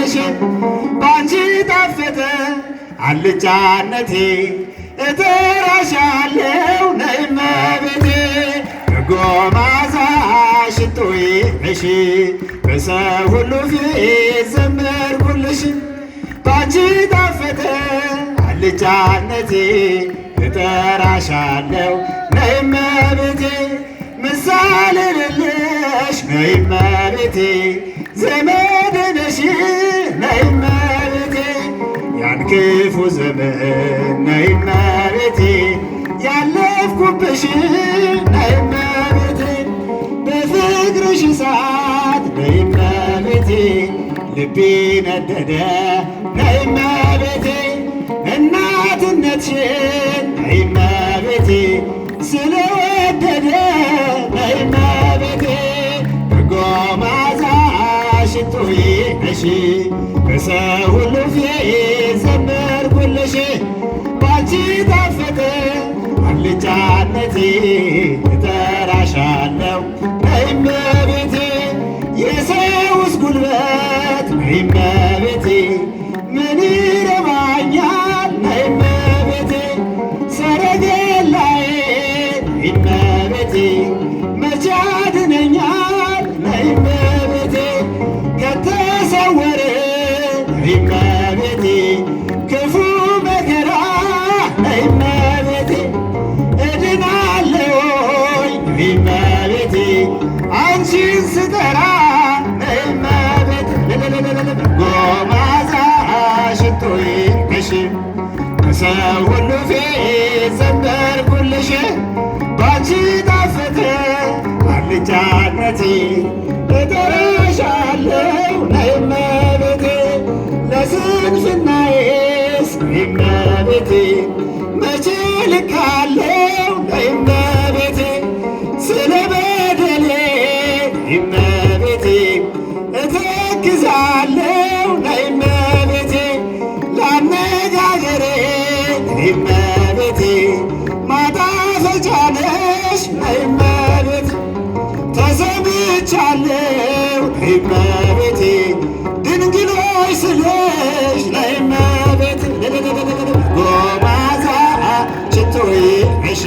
ነሽ ባንቺ ጣፈጠ አልጫነቴ እጠራሻለሁ ነይ እመቤቴ በጎ መዓዛ ሽቶዬ ነሽ በሰው ሁሉ ፊት ዘመርኩልሽ ባንቺ ጣፈጠ አልጫነቴ እጠራሻለሁ ነይ እመቤቴ ምሳሌ ልልሽ ነይ እመቤቴ ዘመዴ ነሽ ነይ እመቤቴ ያን ክፉ ዘመን ነይ እመቤቴ ያለፍኩብሽ ነይ እመቤቴ በፍቅርሽ እሳት ነይ እመቤቴ ልቤ ነደደ ነይ እመቤቴ እናትነትሽን ነይ እመቤቴ ስለወደደ ነይ እመቤቴ በጎ መዓዛ ሽቶዬ ነሽ በሰው ሁሉ ፊት ዘመርኩልሽ ባንቺ ጣፈጠ አልጫነቴ እጠራሻለሁ ነይ እመቤቴ የሰውስ ጉልበት ነይ እመቤቴ ምን ይረባኛል ነይ እመቤቴ ሰረገላዬ ነይ እመቤቴ መቼ ያድነኛል ነይ እመቤቴ ከተሰወረ ነይ እመቤቴ ክፉ መከራ ነይ እመቤቴ እድናለሁ ነይ እመቤቴ አንቺን ስጠራ ነይ እመቤቴ በጎ መዓዛ ሽቶዬ ነሽ በሰው ሁሉ ፊት ዘመርኩልሽ ባንቺ ጣፈጠ አልጫነቴ እጠራሻለሁ ነይ እመቤቴ ለስንፍናዬስ ነይ እመቤቴ መቼ ልካለሁ ነይ እመቤቴ ስለ በደሌ ነይ እመቤቴ እተክዛለሁ ነይ እመቤቴ ለአነጋገሬ ነይ እመቤቴ ማጣፈጫ ነሽ ነይ እመቤቴ ተሰምቻለሁ ነይ እመቤቴ ድንግሎች ስለሽ ነይ እመቤቴ በጎ መዓዛ ሽቶዬ ነሽ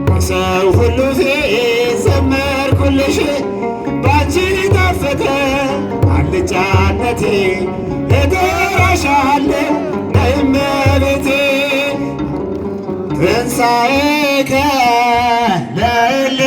በሰው ሁሉ ፊት ዘመርኩልሽ ባንቺ ጣፈጠ አልጫነቴ እጠራሻለሁ ነይ እመቤቴ ትንሣኤከ ለእለ